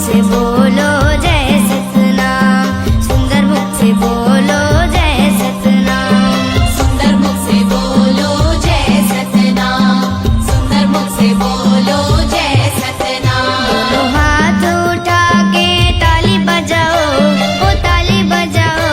से बोलो जय सतनाम, सुंदर मुख से बोलो जय सतनाम, सुंदर मुख से बोलो जय सतनाम, सुंदर मुख से बोलो जय सतनाम। दोनों हाथ उठा के ताली बजाओ, ओ ताली बजाओ,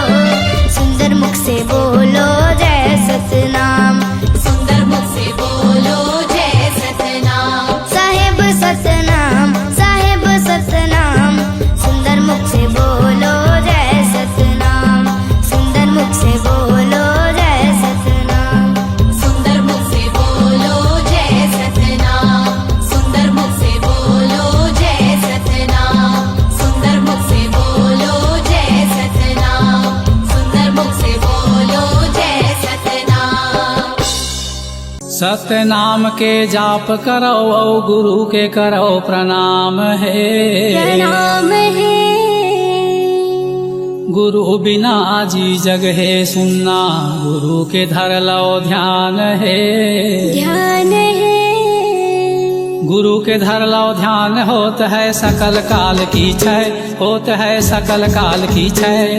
सुंदर मुख से बोलो जय सतनाम, सुंदर मुख से बोलो जय सतनाम, साहेब सतनाम, साहेब सतनाम, सुंदर मुख से बोलो जय सतनाम, सुंदर मुख से बोलो जय सतनाम, सुंदर मुख से बोलो जय सतनाम, सुंदर मुख से बोलो जय सतनाम, सुंदर मुख से बोलो जय सतनाम, सुंदर मुख से बोलो जय सतनाम। सतनाम के जाप करो औ गुरु के करो प्रणाम है। प्रणाम है। गुरु बिना जी जग है सुनना, गुरु के धर लो ध्यान है। ध्यान है। गुरु के धर लो ध्यान होत है सकल काल की छय, होत है सकल काल की छय।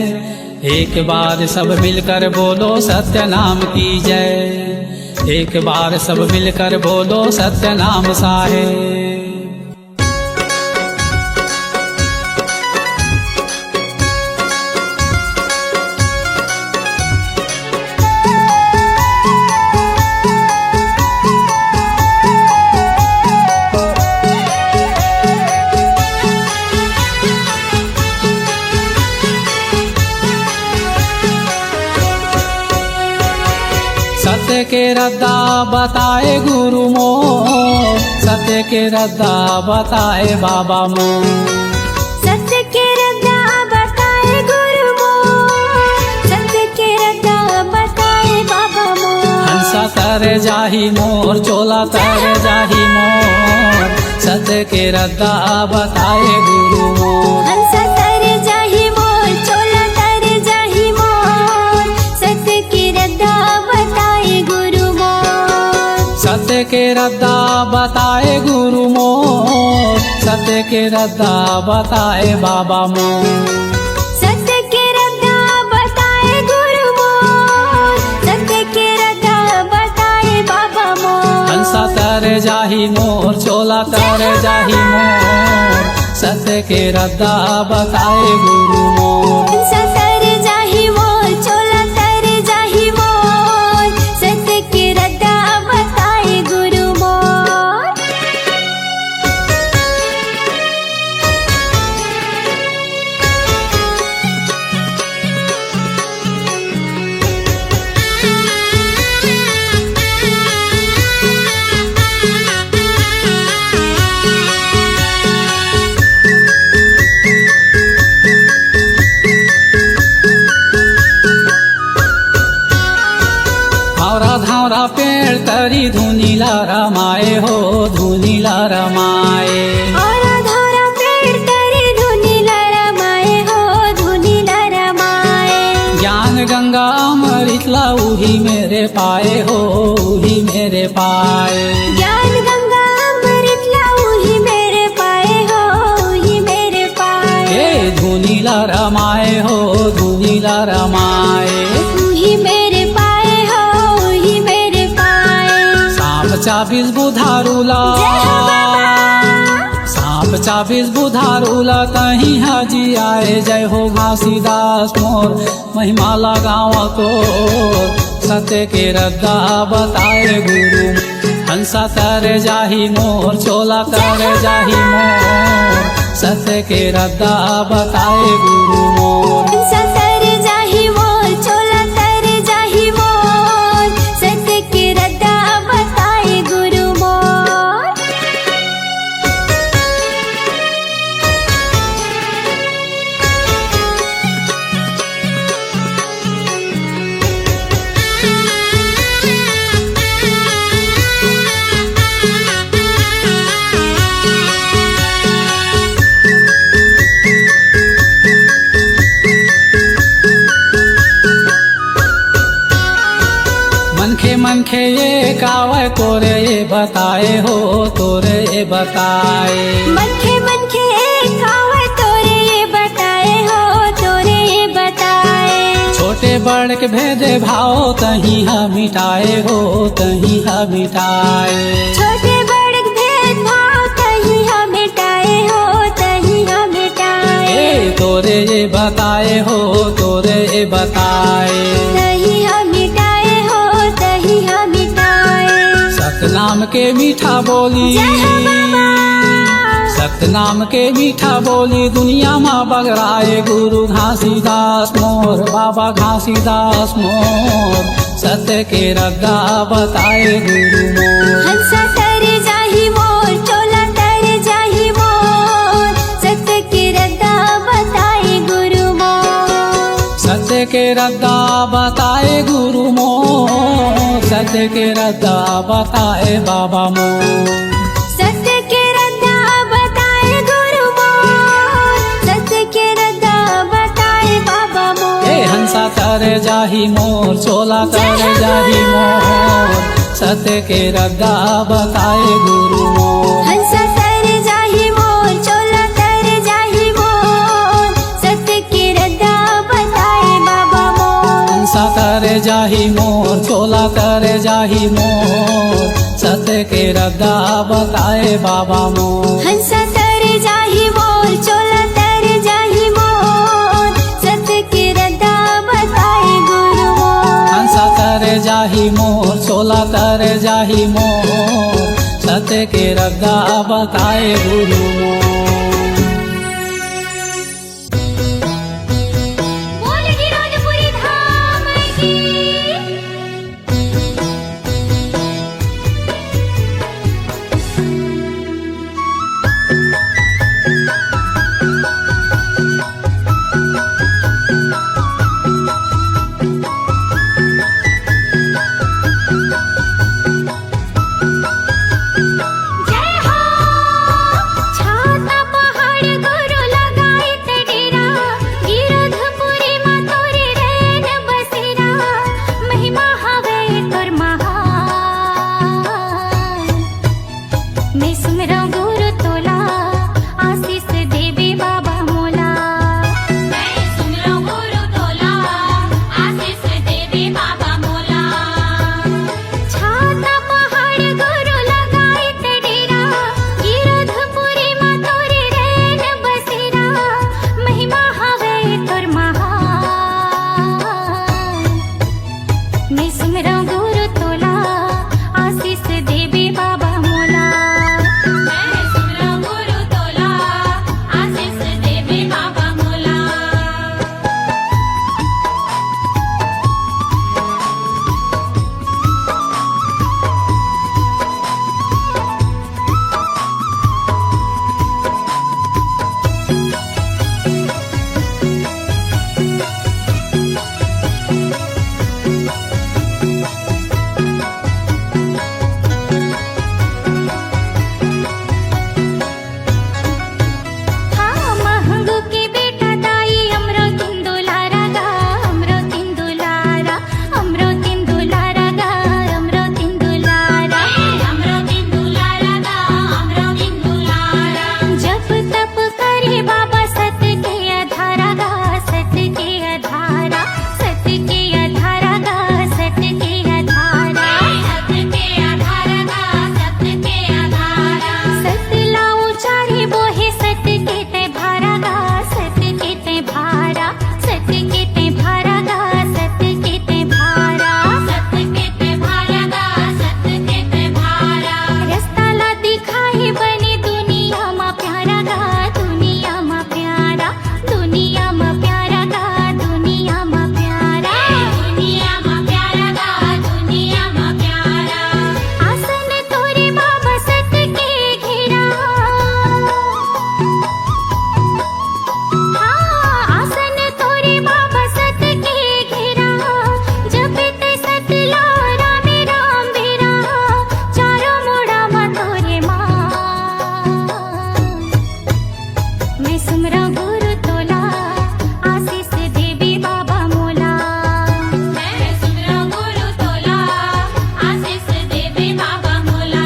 एक बार सब मिलकर बोलो सत्य नाम की जय, एक बार सब मिलकर बोलो सत्य नाम साहेब। सत्य के रद्दा बताए गुरु मोर, सत्य के रद्दा बताए बाबा मोर। सत्य के रद्दा बताए गुरु मोर, सत्य के रद्दा बताए बाबा मोर। हंसा तर जाही मोर, चोला तर जाही मोर, सत्य के रद्दा बताए गुरु मोर। हंसा तर जाही मोर, चोला तर जाही मोर, सत्य के रद्दा बताए गुरु मोर। सत्य के रद्दा बताए गुरु मोर, सत्य के रद्दा बताए बाबा मोर। सत्य के रद्दा बताए गुरु मोर, सत्य के रद्दा बताए बाबा मोर। हंसा तर जाही मोर, चोला तर जाही मोर, सत्य के रद्दा बताए गुरु मोर। हंसा तर जाही मोर, चोला तर जाही मोर, सत्य के रद्दा बताए गुरु मोर। धावरा धावरा पेड़ तरी धुनीला रमाए हो, धुनीला रमाए। और धारा पेड़ तरी धुनीला रमाए हो, धुनीला रमाए। ज्ञान गंगा अमृत ला उही मेरे पाए हो, उही मेरे पाए। ज्ञान गंगा अमृत लाऊ ही मेरे पाए हो, ही मेरे पाए। ए धुनीला रमाए हो, धुनीला रमाए। तू ही मेरे पाए हो, ही मेरे पाए। सांप चाबीस बुधारूला, जय हो बाबा। सांप चाबीस बुधारूला कहीं हाजी आए। जय हो घासीदास मोर, महिमा लगावा तो सत्य के रद्दा बताए गुरु। हंसा तर जाही मोर, चोला तर जाही मोर, सत्य के रद्दा बताए गुरु मोर। हंसा तर जाही मोर, चोला तर जाही मोर, सत्य के रद्दा बताए गुरु मोर। मनखे ये कावे तोरे ये बताए हो, तोरे ये बताए। मनखे मनखे कावे बड़ के भेदे भाव तही हा मिटाए हो तही हा मिटाए। छोटे बड़े भेदभाव तही हम मिटाए हो तही हम मिटाए। तोरे ये बताए हो तोरे ये बताए। तही हम मिटाए हो तही हम मिटाए। सतनाम के मीठा बोली जय हो बाबा। सतनाम के मीठा बोली दुनिया में बगराए गुरु घासीदास मोर बाबा घासीदास मोर। सत्य के रद्दा बताए गुरु मोर। हंसा तर जाही मोर चोला तर जाही मोर। सत्य के रद्दा बताए गुरु मोर। सत्य के रद्दा बताए गुरु मोर। सत्य के रद्दा बताए बाबा मोर। सत्य के रद्दा बताए गुरु मोर। सत्य के रद्दा बताए बाबा मोर। हंसा तर जाही मोर चोला तर जाही मोर। सत्य के रद्दा बताए गुरु मोर। हंसा तर जाही मोर चोला तर जाही मोर। सत्य के रद्दा बताए बाबा मोर। हंसा तर जाही मोर चोला तर जाही मोर। सत्य के रद्दा बताए बाबा मोर। हंसा तर जाही मोर चोला तर जाही मोर। सत्य के रद्दा बताए गुरु मोर। हंसा तर जाही मोर चोला तर जाही मोर। सत्य के रद्दा बताए गुरु मोर। बोल गिरोधपुरी धाम की। जय हो। छाता पहाड़ गुरु लगाई ते डेरा। गिरोधपुरी मां तोरे रैन बसेरा। महिमा हवे तोर महान। मैं सुमरा गुरु तोला आशीष देवे बाबा मोला। मैं सुमरो गुरु तोला आशीष देवे बाबा मोला। छाता पहाड़ गुरु लगाई ते डेरा। गिरोधपुरी मां तोरे रैन बसेरा। महिमा हवे तोर महान। मैं सुमरा गुरु तोला आशीष देवे बाबा मोला। मैं सुमरो गुरु तोला आशीष देवे बाबा मोला। हाँ महंगू के बेटा दाई अमरो तिंदुलारा गा। अमरो तिंदुलारा अमरो तिंदुलारा गा। अमरो तिंदुलारा अमरो तिंदुलारा गा अमरो तिंदुलारा। जप तप करे बाबा सत्य के आधारा गा। सत्य के आधारा सत्य के आधारा गा। सत्य के आधारा सत्य के आधारा गा सत्य के आधारा। सत्य लाओ चारे बोहे सत्य के ते भारा गा। सत्य के ते भारा सत्य के ते भारा गा। सत्य के ते भारा सत्य के ते भारा गा सत्य के ते भारा। रस्ता ला दिखाए बने दुनिया मा प्यारा गा। दुनिया मा प्यारा दुनिया मा प्यारा गा। दुनिया मा प्यारा दुनिया मा प्यारा गा दुनिया मा प्यारा। आसन तोरे बाबा सत्य के घेरा। हाँ आसन तोरे बाबा सत्य के घेरा। जपते सत्य लारा में राम बेरा। चारों मोड़ा मा तोरे माँ। मैं सुमरा गुरु तोला आशीष देवी बाबा मोला। मैं सुमरो गुरु तोला आशीष देवे बाबा मोला।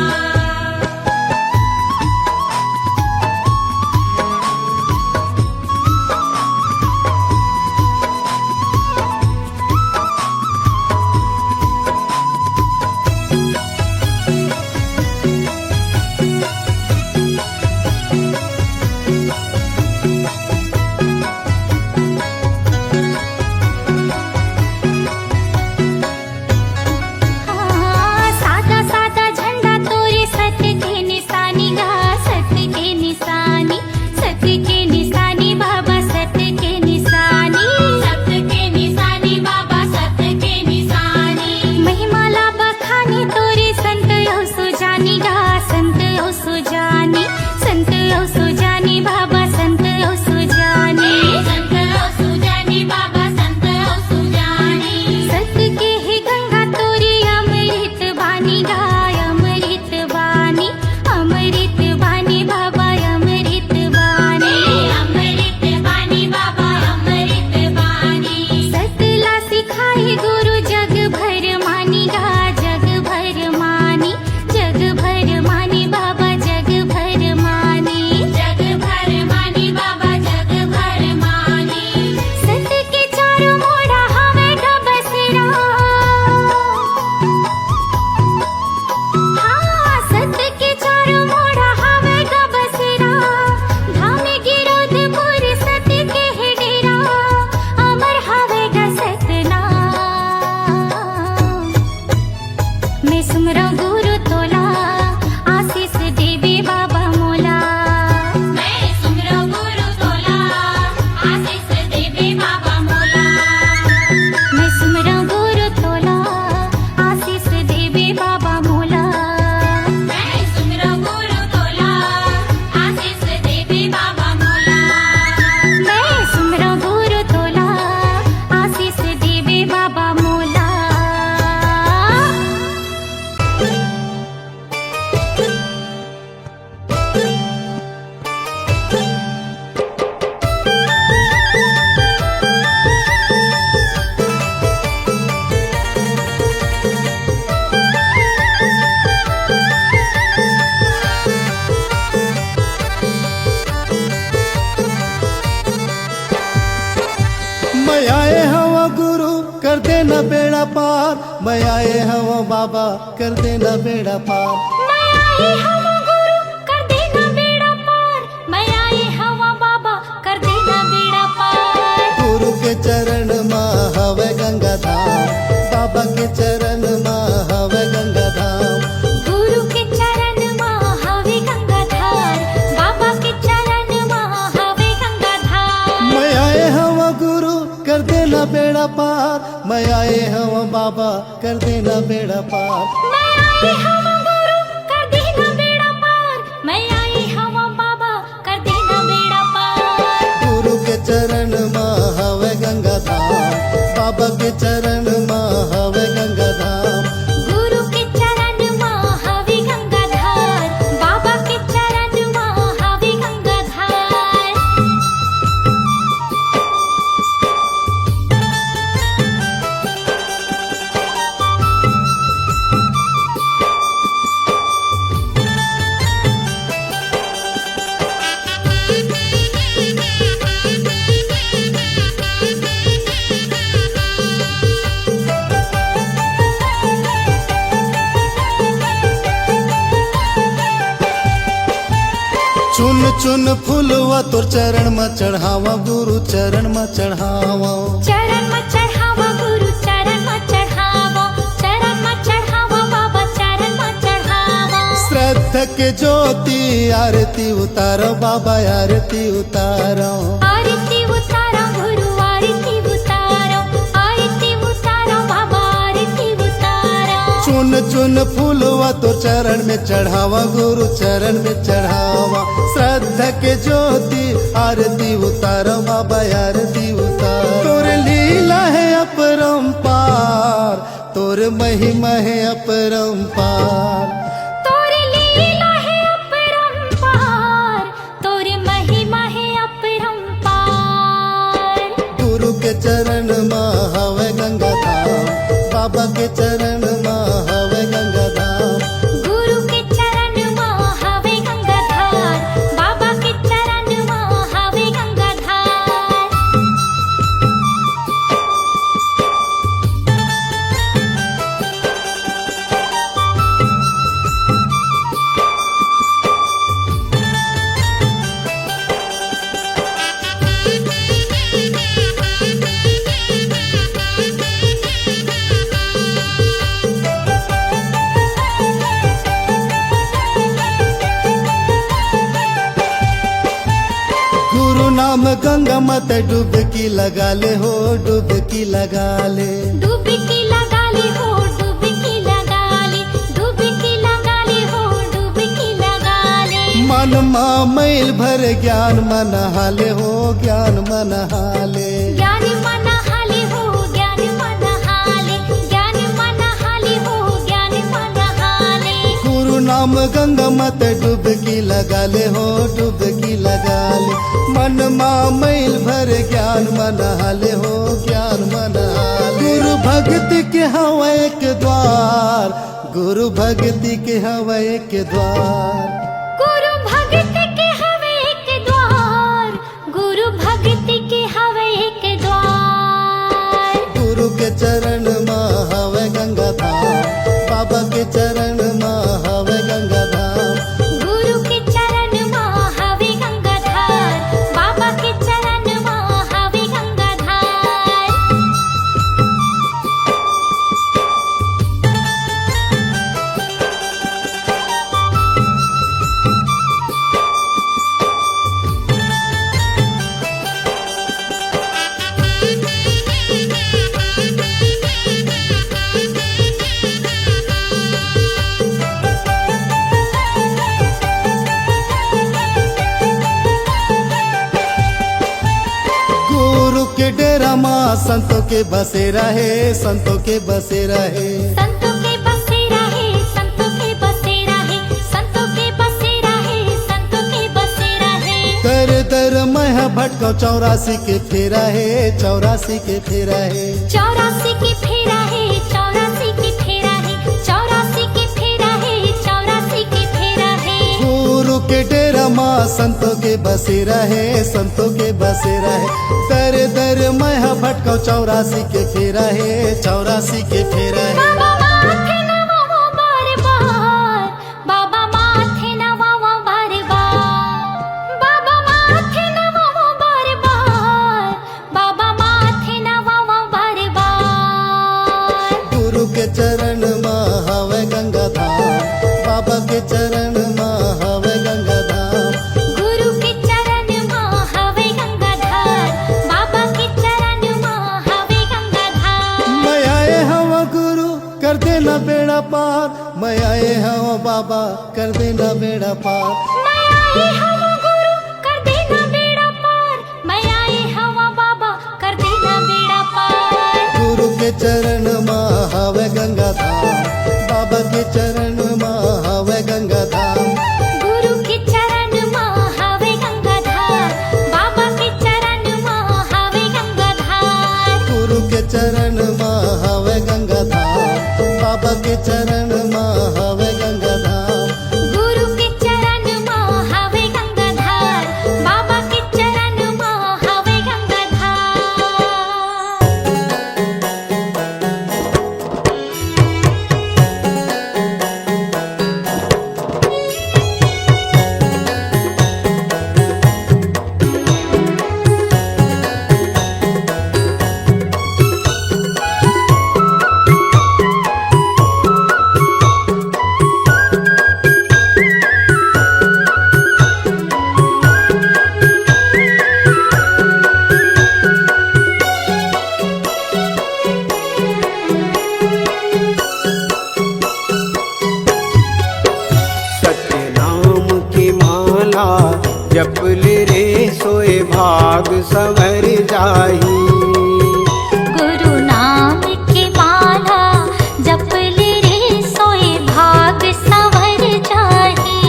देना बेड़ा पार, मैं आए हूँ बाबा कर देना बेड़ा पार। मैं आई हवा गुरु कर देना बेड़ा पार, मैं आई हवा बाबा कर देना बेड़ा पार। गुरु के चरण माँ हवे गंगा धाम, बाबा के चरण माँ हवे गंगा धाम। गुरु के चरण माँ हवे गंगा धार, बाबा के चरण माँ हवे गंगा धार। मैं आए हूँ गुरु कर देना बेड़ा पार, मैं आए हूँ बाबा कर देना बेड़ा पार। मैं आई हवा गुरु कर देना बेड़ा पार, मैं आई हवा बाबा कर देना बेड़ा पार। गुरु के चरण माँ हवे गंगा धाम, बाबा के चरण माँ हवे गंगा धाम। गुरु के चरण माँ हवे गंगा धार, बाबा के चरण माँ हवे गंगा धार। चुन चुन फूलवा तोर चरण में चढ़ावा, गुरु चरण में चढ़ावा। चरण में चढ़ावा गुरु चरण में चढ़ावा, चरण में चढ़ावा बाबा चरण में चढ़ावा। श्रद्धा के ज्योति आरती उतारो बाबा आरती उतारो। आरती उतारो गुरु आरती उतारो, आरती उतारो बाबा आरती उतारो। चुन चुन फूलवा तो चरण में चढ़ावा, गुरु चरण में चढ़ावा। श्रद्धा के ज्योति आरती उतारो बाबा आरती उतारो। तोर लीला है अपरंपार, तोर महिमा है अपरंपार। तोर लीला है अपरंपार, तोर महिमा है अपरंपार। गुरु के चरण माँ हवे गंगा धाम, बाबा के चरण माँ हवे गंगा धाम। गुरु के चरण माँ हवे गंगा धार, बाबा के चरण माँ हवे गंगा धार। गुरु नाम गंगा मत डुबकी लगा ले हो, डुबकी लगा ले। डुबकी लगा ले हो, डुबकी लगा ले, डुबकी लगा ले हो, डुबकी लगा ले। मन माँ मैल भर ज्ञान मन हाले हो, ज्ञान मन हाले। ज्ञान मन हाले हो, ज्ञान मन हाले, ज्ञान मन हाले हो, ज्ञान मन हाले। गुरु नाम गंगा मत डुबकी लगा ले हो, डुबकी लगा ले। मन माँ मैल भर ज्ञान मन हाले हो, ज्ञान मन हाले। गुरु भक्ति के हवा एक द्वार, गुरु भक्ति के हवा एक द्वार। गुरु भक्ति के हवे एक द्वार, गुरु भक्ति के हवे एक द्वार। गुरु के चरण माँ हवे गंगा धाम, बाबा के चरण माँ हवे गंगा धाम। गुरु के चरण माँ हवे गंगा धार, बाबा के चरण माँ हवे गंगा धार। गुरु के डेरा माँ संतों के बसे रहे, संतों के बसे रहे। संतों के बसे रहे, संतों के बसे रहे, संतों के बसे रहे, संतों के बसे रहे। दर दर मैं भटको 84 के फेरा है, 84 के फेरा है। 84 के फेरा है, 84 के फेरा है, 84 के फेरा है, 84 के फेरा है। गुरु के डेरा माँ संतों के बसेरा है, संतों के बसेरा है। दर दर मैं भटकाऊ 84 के फेरा है, 84 के फेरा है। बाबा माथे नवावा बार बार, बाबा माथे नवावा बार बार, बाबा माथे नवावा बार बार, बाबा माथे नवावा बार बार। गुरु के चरण माँ हवे गंगा धाम, बाबा के चरण माँ हवे गंगा धाम। गुरु के चरण माँ हवे गंगाधार, बाबा के चरण माँ हवे गंगाधार। मैं आए हवा गुरु कर देना बेड़ा पार, मैं आए हवा बाबा कर देना बेड़ा पार। मैं आए हवा गुरु कर देना बेड़ा पार, मैं आए हवा बाबा कर देना बेड़ा पार। गुरु के चरण माँ हवे गंगा धाम, बाबा के चरण माँ हवे गंगा धाम। गुरु के चरण माँ हवे गंगाधार, बाबा के चरण माँ हवे गंगाधार। गुरु के चरण माँ हवे गंगा धाम, बाबा के चरण माँ हवे गंगा धाम। गुरु के चरण माँ हवे गंगाधार, बाबा के चरण माँ हवे गंगाधार। सत्य नाम की माला जप ले रे सोए भाग संवर जाही। गुरु नाम की माला जप ले रे सोए भाग संवर जाही।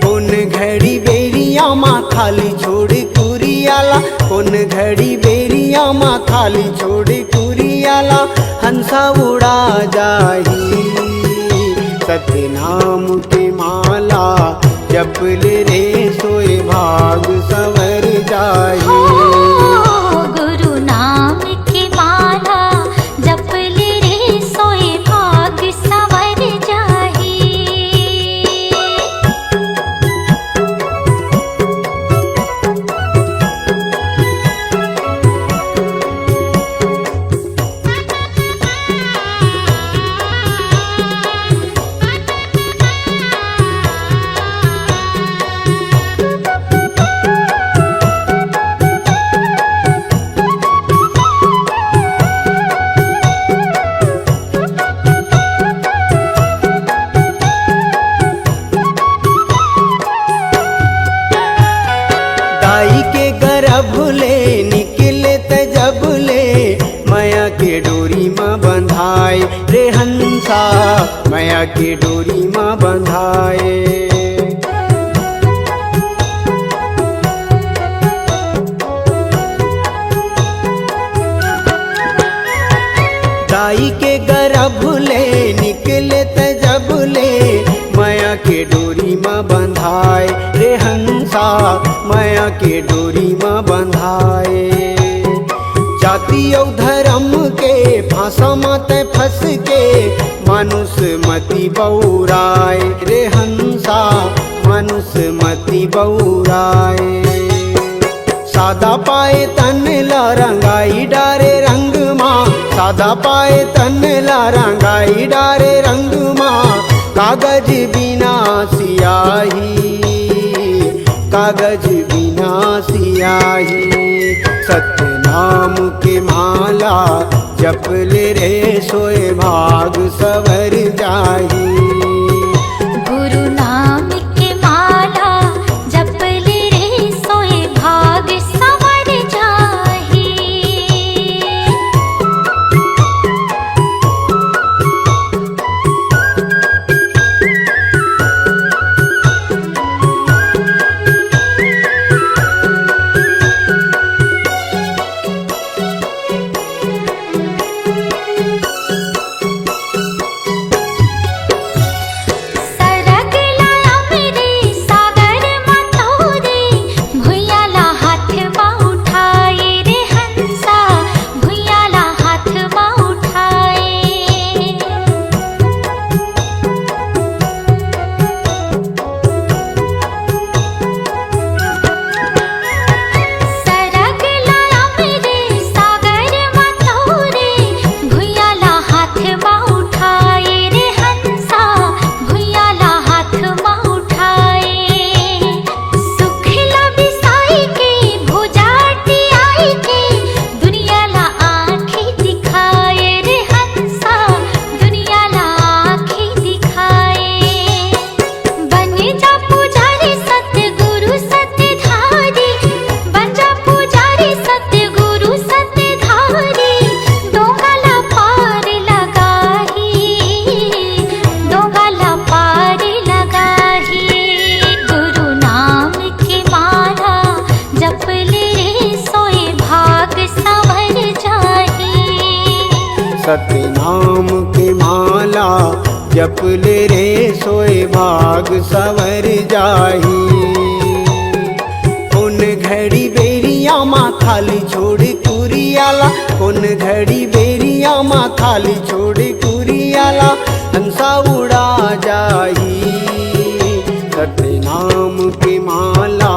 कौन घड़ी बेरिया माँ खाली छोड़ कुरियाला, कौन घड़ी बेरिया माँ खाली छोड़ कुरियाला, हंसा उड़ा जाही। सत्य नाम की माला जप ले रे सोए भाग संवर जाही। ओ गुरु नाम की माला जप ले रे सोए भाग संवर जाही। दाई के गर्भ ले निकले त जब ले, माया के डोरी माँ बंधाए रे हंसा, माया के डोरी माँ बंधाए। दाई के गर्भ ले निकले त जब ले, माया के डोरी माँ बंधाए रे हंसा, माया के डोरी माँ बंधाए। जाति और धर्म के फांसा मत फंस के, मानुष मति बौराए रे हंसा, मानुष मति बौराए। सादा पाए तन ला रंगाई डारे रंग माँ, सादा पाए तन ला रंगाई डारे रंग माँ। कागज बिना सियाही, कागज बिना सियाही। सत्य नाम के माला जप ले रे सोए भाग संवर जाही। गुरु नाम की माला जप ले रे सोए भाग संवर जाही। सतनाम की माला जप ले रे सोए भाग सवर जाही। कौन घड़ी बेरिया माँ खाली छोड़ कुरियाला, कौन घड़ी बेरिया माँ खाली छोड़ कुरियाला, हंसा उड़ा जाही। सतनाम की माला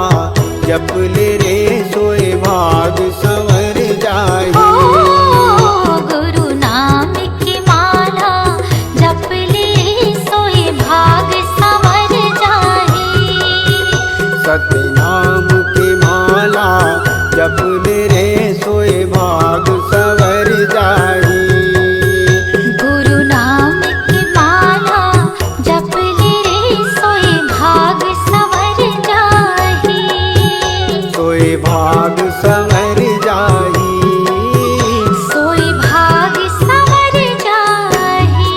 जप ले रे सोए भाग संवर जाही। गुरु नाम की माला जप ले सोए भाग संवर जाही। सतनाम की माला जप ले रे सोए भाग संवर जाही। गुरु नाम की माला जप ले सोए भाग संवर जाही। सोए भाग संवर जाही। सोए भाग संवर जाही।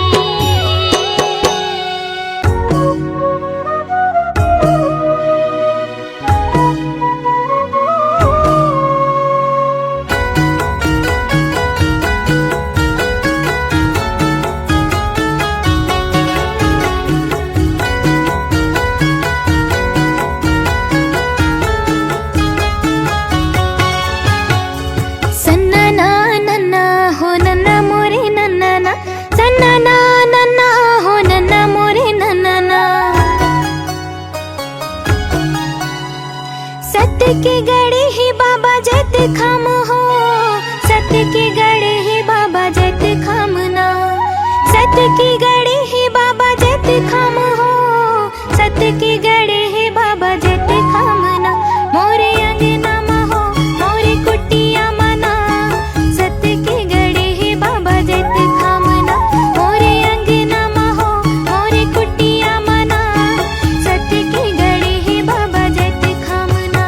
सन्ना नन्ना हो नन्ना मोरे नन्ना ना, सन्ना नन्ना हो नन्ना मोरे नन्ना ना। सत्य के गड़े ही बाबा जत खम हो, सत्य के गड़े ही बाबा जत खम ना। सत्य के गड़े ही बाबा जत खम हो, सत्य के गड़े ही बाबा जत खम ना। मोरे अंगना महो मोरे कुटिया मना, सत्य के गड़े ही बाबा जत खम ना। मोरे अंगना महो मोरे कुटिया मना, सत्य के गड़े ही बाबा जत खम ना।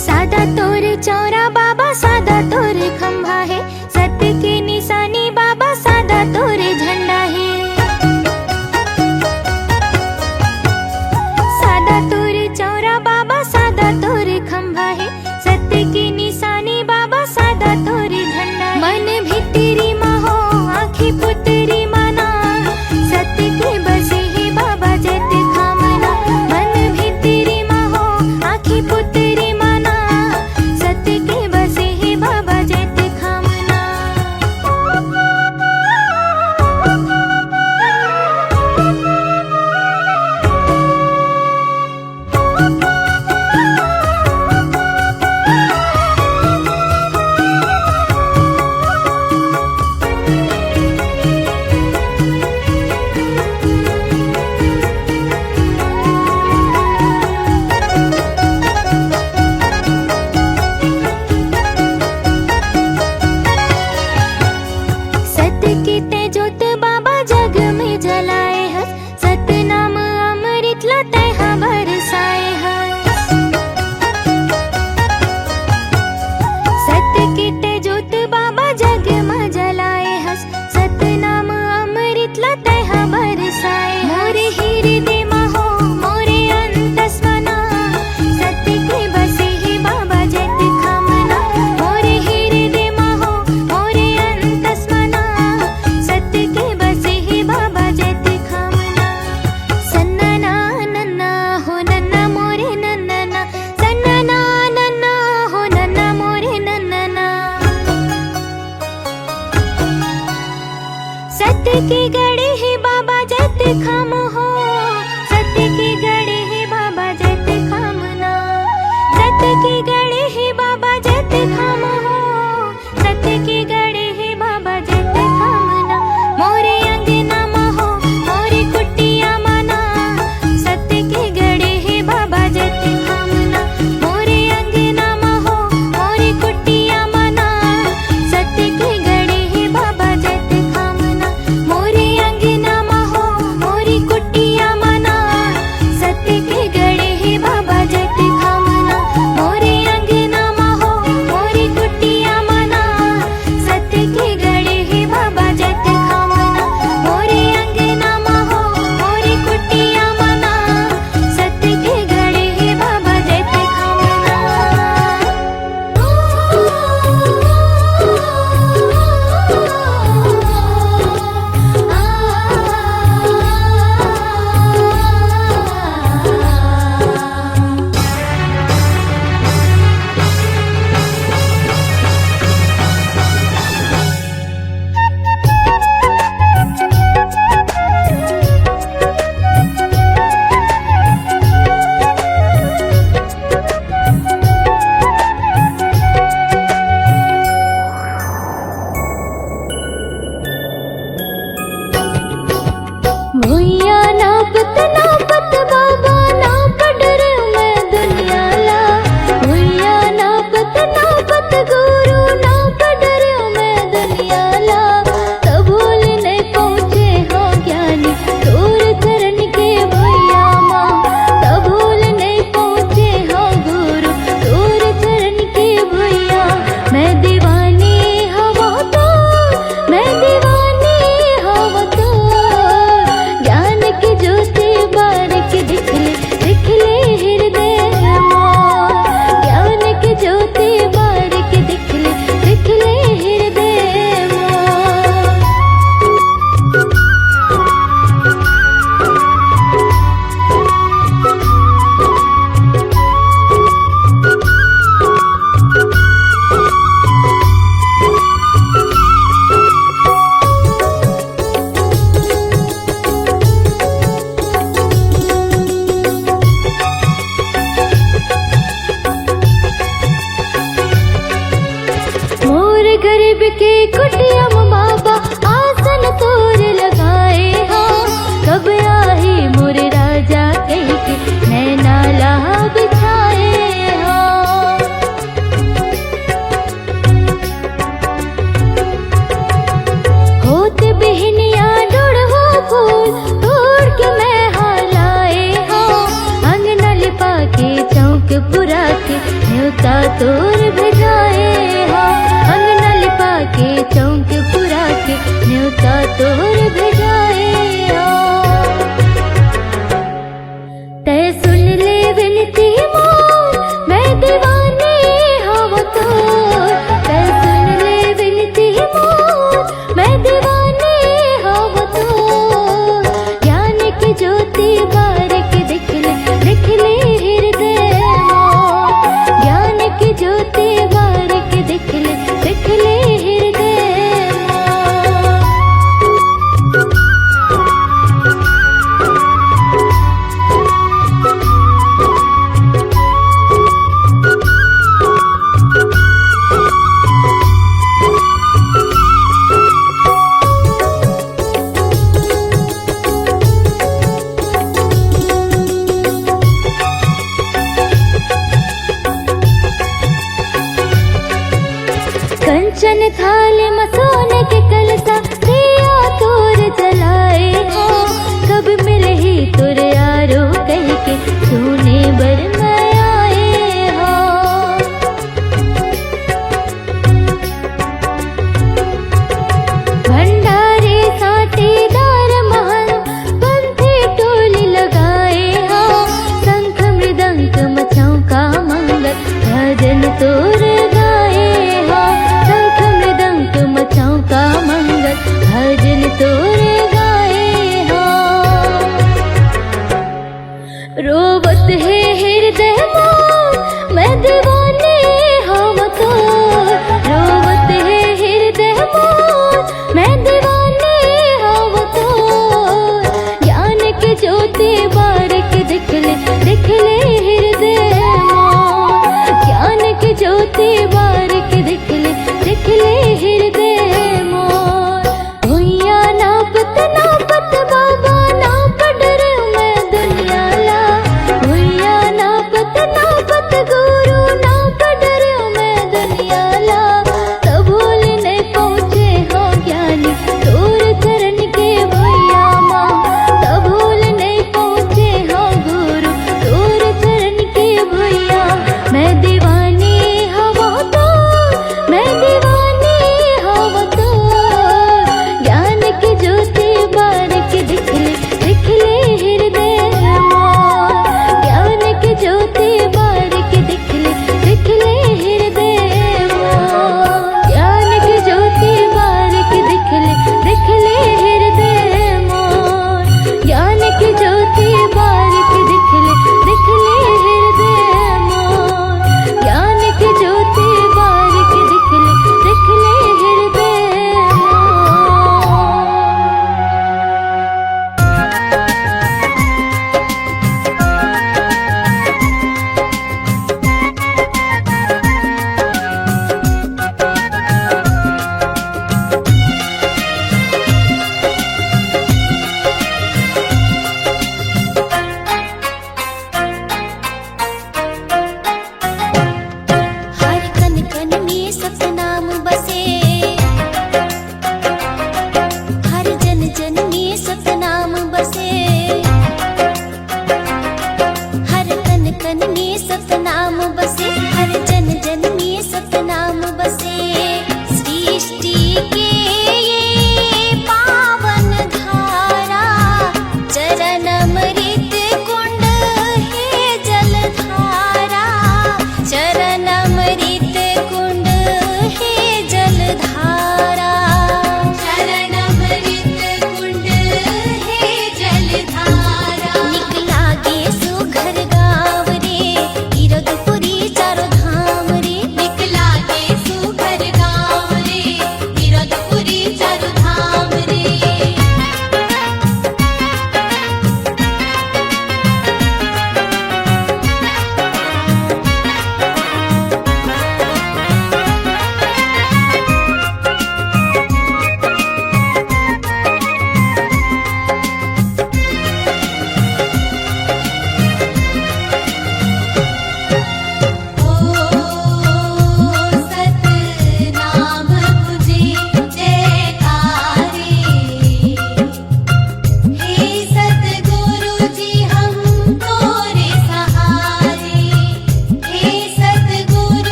सादा तोर चौरा बाबा सादा तोर खंभा है, सत्य की निशानी बाबा सादा तोर झंडा है। सादा तोर चौरा बाबा सादा तोर खंभा है, सत्य की निशानी बाबा सादा तोर झंडा। मन भितरी महो आँखी पुतरी मना, सत्य के बसे ही बाबा जत खामना। मन भितरी महो आँखी पुतरी मना, सत्य के बसे ही बाबा जत खामना। सत्य की तेजोत बाबा जग में जलाए हस, सत्य नाम अमृत लते बरसाए हस। सत्य की तेजोत बाबा जग में जलाए हस, सत्य नाम अमृत लते बरसाए। मोरे हृदय महो मोरे अंतस्मना, सत्य के बसे ही बाबा जत खामना। मोरे हृदय महो मोरे अंतस्मना, सत्य के बसे ही बाबा जत खामना। सन्ना नन्ना हो नन्ना मोरे नन्ना ना, सन्ना नन्ना हो नन्ना मोरे नन्ना ना। सत्य के गड़े ही बाबा जत खम हो, सत्य के गड़े ही बाबा जत खम ना। सत्य के गड़े ही बाबा जत खम हो, सत्य के गड़े ही बाबा जत खम ना। मोरे अंगना महो मोरे कुटिया मना, सत्य के गड़े ही बाबा जत खम ना। मोरे अंगना महो मोरे कुटिया मना, सत्य के गड़े ही बाबा गरीब के कुटियम बाबा आसन तोर लगाए हो। कब आही मोर राजा कह के नैना लाह बिछाए हो। होत बिहनिया डुड़हो फूल तोड़ के मैं हालाए हो। अंगना लिपा के चौक पुरा के न्योता तोर भेजाए हो। अंगना लिपा के चौक पुरा के न्योता तोर भेजाए हो। तय सुन ले विनती मोर मैं दीवानी हव तोर। तय सुन ले विनती मोर मैं दीवानी हव तोर। ज्ञान की ज्योति बारिक दिख ले हृदय मोर। ज्ञान की ज्योति बारिक दिख ले हृदय मोर। कंचन थाल में सोने के कलसा दिया तोर जलाए हो। कब मिले ही तोर यारो कह के सोने बर मैं आए हो। भंडारे साटीदार महल पंथी टोली लगाए हो। शंख मृदंग मचाऊ का मंगल भजन तोर गाए हो। शंख मृदंग मचाऊ का मंगल भजन तोर गाए हो। रोवत है हृदय मोर मैं दीवानी हव तोर। रोवत है हृदय मोर मैं दीवानी हव तोर। ज्ञान की ज्योति बारिक दिख ले हृदय मोर। ज्ञान की ज्योति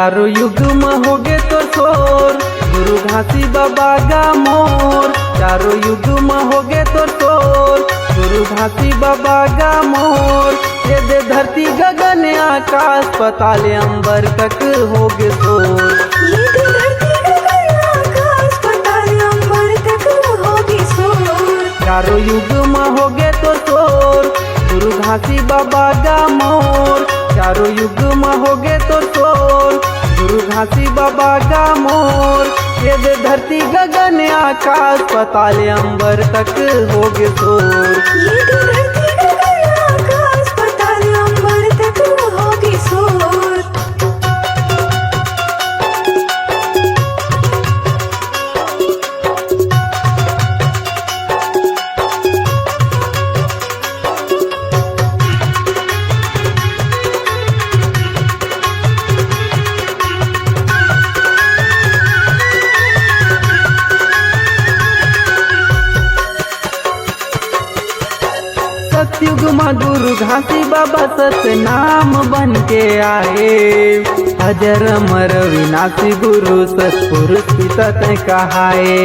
चारों युग में होगे तो शोर, गुरु घासी बाबा गा मोर। चारों युग में होगे तो शोर, गुरु घासी बाबा गा मोर। ये दे धरती गगन आकाश पताल अंबर तक होगे शोर। ये दिल धरती गगन आकाश पाताल अंबर तक होगी शोर। चारों युग में होगे तो शोर, गुरु घासी बाबा गा मोर। चारों युग में होगे तो शोर, गुरु घासी बाबा गा मोर। ये दे धरती गगन आकाश पताल अंबर तक होगे शोर। ये दिल धरती गगन आकाश पाताल अंबर तक होगी शोर। सतयुग में गुरु घासी बाबा सतनाम बन के आए। अजर अमर विनाशी गुरु सतपुरुष पिता तय कहाए।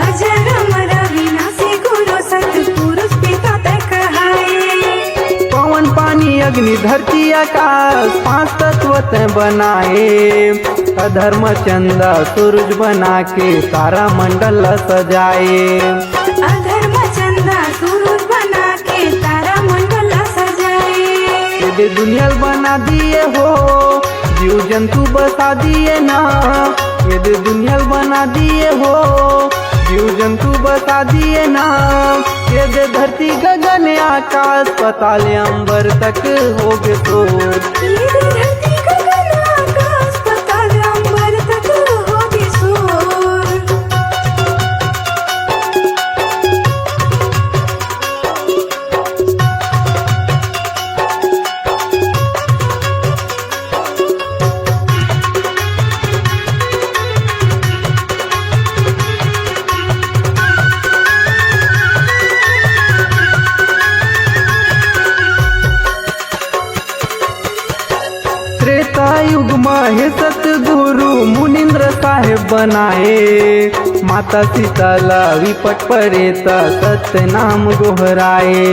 अजर अमर विनाशी गुरु सतपुरुष पिता तय कहाए। पवन पानी अग्नि धरती आकाश पांच तत्व तय बनाए। अधर्म चंदा सूरज बना के तारा मंडल सजाए। अधर्म चंदा सूरज बना के तारा मंडल सजाए। ये दुनिया बना दिए हो, जीव जंतु बसा दिए ना। ये दुनिया बना दिए हो, जीव जंतु बसा दिए ना। ये दे धरती गगन आकाश पताल अंबर तक होगे शोर। ये दिल धरती गगन आकाश पाताल अंबर तक होगी शोर। त्रेता युग में हे सतगुरु मुनिंद्र साहेब बनाए। माता सीताला विपट पड़े त सत्य नाम गोहराए।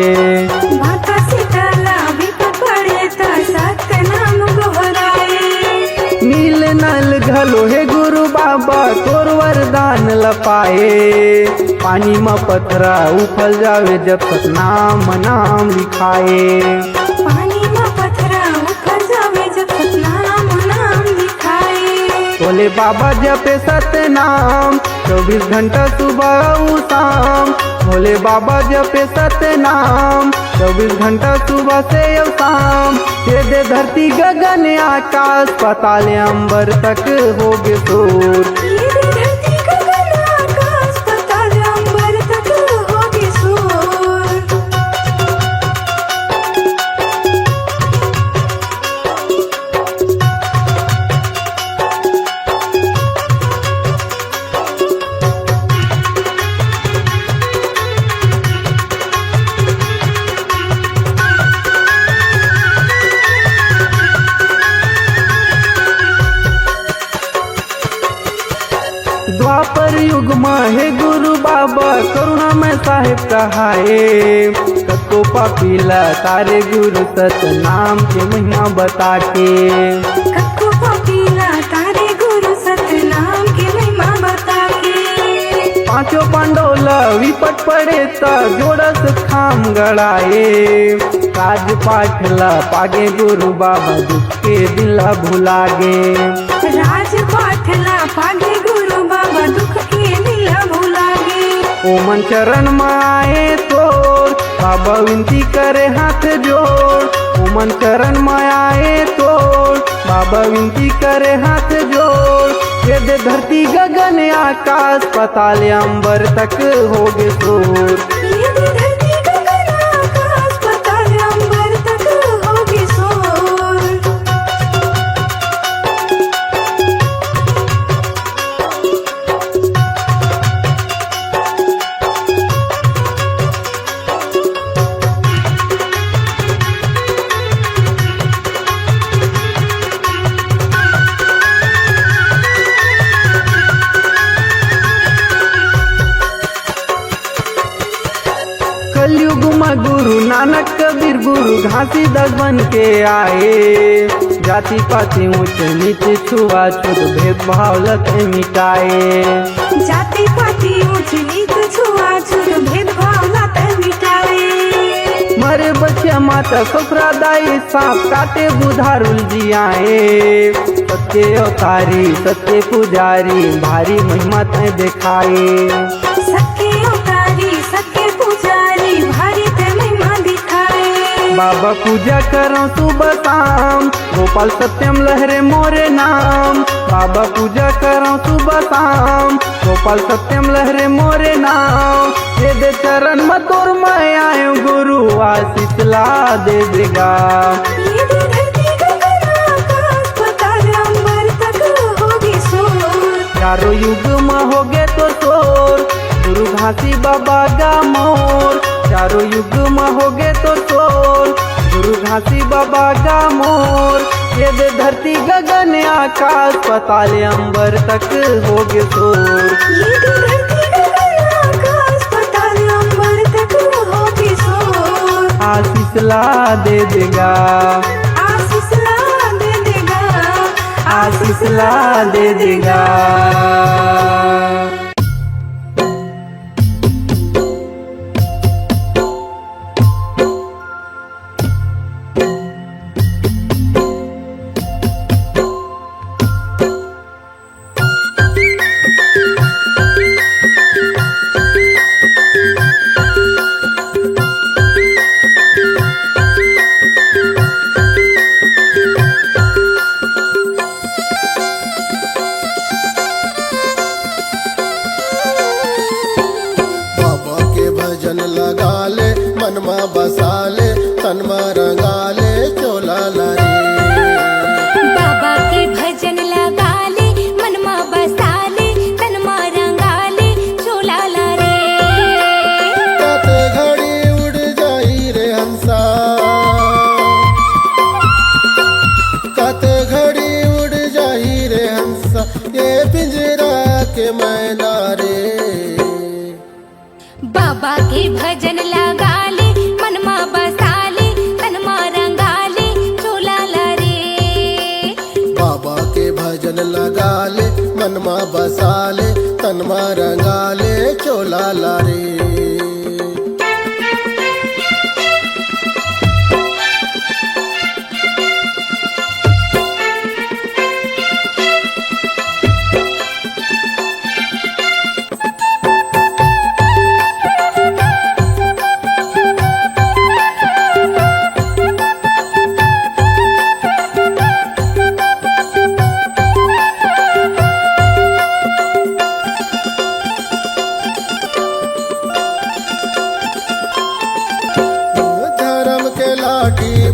माता सीताला विपत पड़े त सत्य नाम गोहराए। नील नल घलो हे गुरु बाबा तोर वरदान लपाए। पानी में पथरा उफल जावे जब तक नाम नाम लिखाए। पानी में पथरा उखड़ जावे जब तक नाम नाम लिखाए। बोले बाबा जपे सत्य नाम 24 घंटा सुबह उ शाम। भोले बाबा जपे सत्य नाम 24 घंटा सुबह से और शाम। ये दे धरती गगन आकाश पताल अंबर तक होगे शोर। ये दिल धरती गगन आकाश पाताल अंबर तक होगी शोर। द्वापर युग में हे गुरु बाबा करुणा में साहेब कहाए। कतो पापीला तारे गुरु सत नाम के महिमा बता के। कक्को पपीला तारे गुरु सत्य नाम की महिमा बता के। पांचों पांडोला विपट पड़े त जोड़स खाम गड़ाए। राज पाठला पागे गुरु बाबा दुख के दिला भुलागे। राज पाठला पागे गुरु बाबा दुख के दिल भुलागे। ओमन चरण में आए तोर बाबा विनती करे हाथ जोड़। ओमन चरण में आए तोर बाबा विनती करे हाथ जोड़। ये दे धरती गगन आकाश पताल अंबर तक होगे शोर। ये दिल धरती गगन आकाश पाताल अंबर तक होगी शोर। कलयुग में गुरु नानक कबीर गुरु घासीदास बन के आए। जाति पाति ऊंच नीच छुआछूत भेदभाव लत मिटाए। जाति पाति ऊंच नीच छुआछूत भेदभाव लत मिटाए। मरे बच्चे माता ससुरा दाई सांप काटे बुधारुल जियाए। सत्य अवतारी सत्य पुजारी भारी महिमा तय दिखाए। सत्य अवतारी सत्य पुजारी भारी तय महिमा दिखाए। बाबा पूजा करो सुबह शाम गोपाल सत्यम लहरे मोरे नाम। बाबा पूजा करो सुबह शाम गोपाल सत्यम लहरे मोरे नाम। ये दे चरण में तोर मैं आयो गुरु आशीष ला दे देगा। ये दे धरती गगन आकाश पाताल अंबर तक होगी शोर। चारों युग में होगे तो शोर गुरु घासी बाबा का मोर। चारों युग में होगे तो शोर गुरु घासी बाबा का मोर। ये दे धरती गगन आकाश पाताल अंबर तक होगे शोर। ये दे धरती गगन आकाश पाताल अंबर तक होगी शोर। आशीष ला दे देगा। आशीष ला दे देगा। आशीष ला दे देगा। भजन लगा ले मनमा बसा ले तनमा रंगा ले चोला लारे। बाबा के भजन लगा ले मनमा बसा ले तनमा रंगा ले चोला ला रे। कत घड़ी उड़ जाई रे हंसा। कत घड़ी उड़ जाई रे हंसा ये पिंजरा के मैना रे। बाबा के भजन लगा ले मनमा बसा ले तनमा रंगा ले चोला ला रे। बाबा के भजन लगा ले मनमा बसा ले तनमा रंगा ले चोला लारे।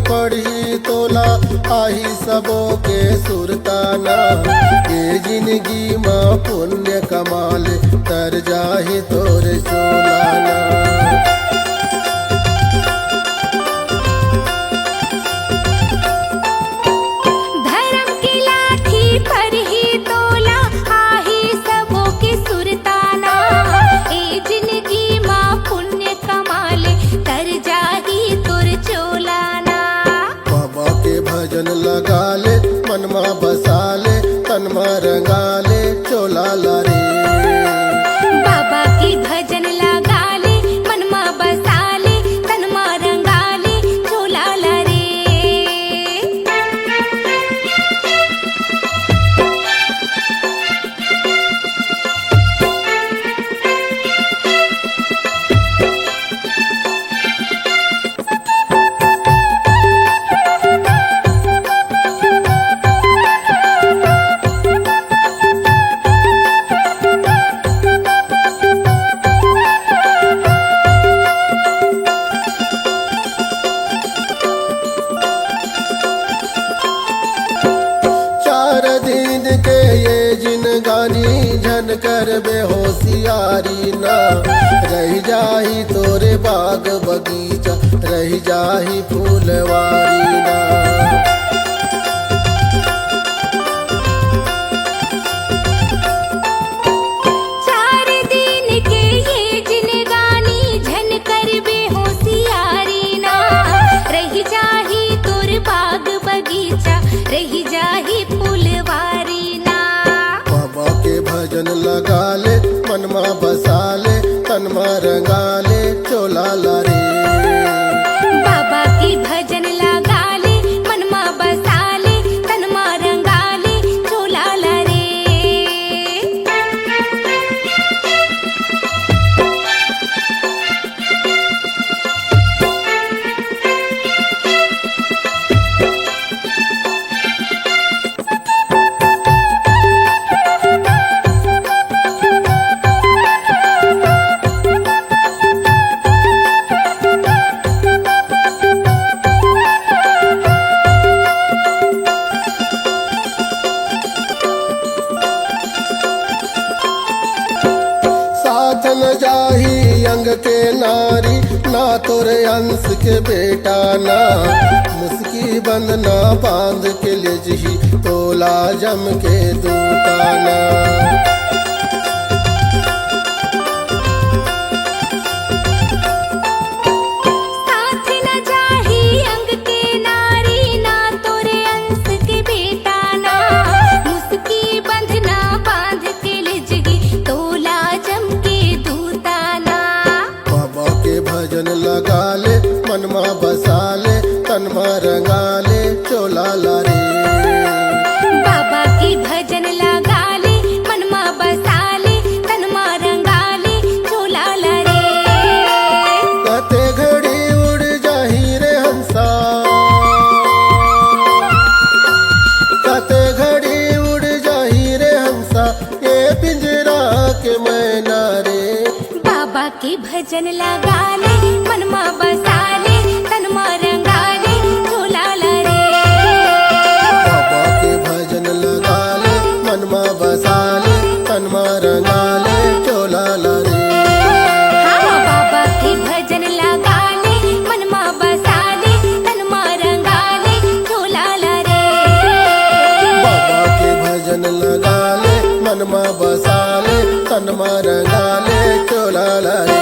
पढ़ी तोला आही सबो के सुरताना। ये जिंदगी माँ पुण्य कमाल तर जाही तोरे सोलाना। धर्म की लाठी पर ही तोला आही सबों के सुरताना। ए जिंदगी माँ पुण्य कमाले तर जाही तुर चोलाना। बाबा के भजन लगा ले मनमा बसा ले तनमा रंगा ले चोला लारे। बाबा के भजन लगा ले मनमा बसा ले तनमा रंगा ले चोला ला रे। झन कर बेहोशियारी ना रह जाही तोरे बाग बगीचा रह जाही फूलवारी ना। चार दिन के ये जिनगानी झन कर बेहोशियारी मनमा बसाले तनमा रंगाले चोला लारे। बाबा की भजन लगाले मनमा बसाले तनमा रंगाले झोला ला रे। साथ न जाही अंग के नारी ना तोरे अंश के बेटा ना, मुस्की बंद ना बांध के ले जही तोला जम के दूताना। साथ न जाही अंग के नारी ना तोरे अंश के बेटा ना, मुस्की बंधना बांध के लिजगी तोला जम के दूताना। बाबा के भजन लगाले मनमा बसाले तनमा रंगाले चोला लारे। बाबा की भजन लगाले मनमा बसाले तनमा रंगाले झोला ला रे। कते घड़ी उड़ जाही रे हंसा, कते घड़ी उड़ जाही रे हंसा ये पिंजरा के मैना रे। बाबा के भजन लगाले मनमा बसाले तनमा रंगाले झोला ला रे। बाबा के भजन लगाले मनमा बसाले तनमा रंगाले चोला लारे। हाँ बाबा के भजन लगाले मनमा बसाले तनमा रंगाले झोला ला रे। बाबा के भजन लगाले मनमा बसाले तनमा रंगाले चोला लारे।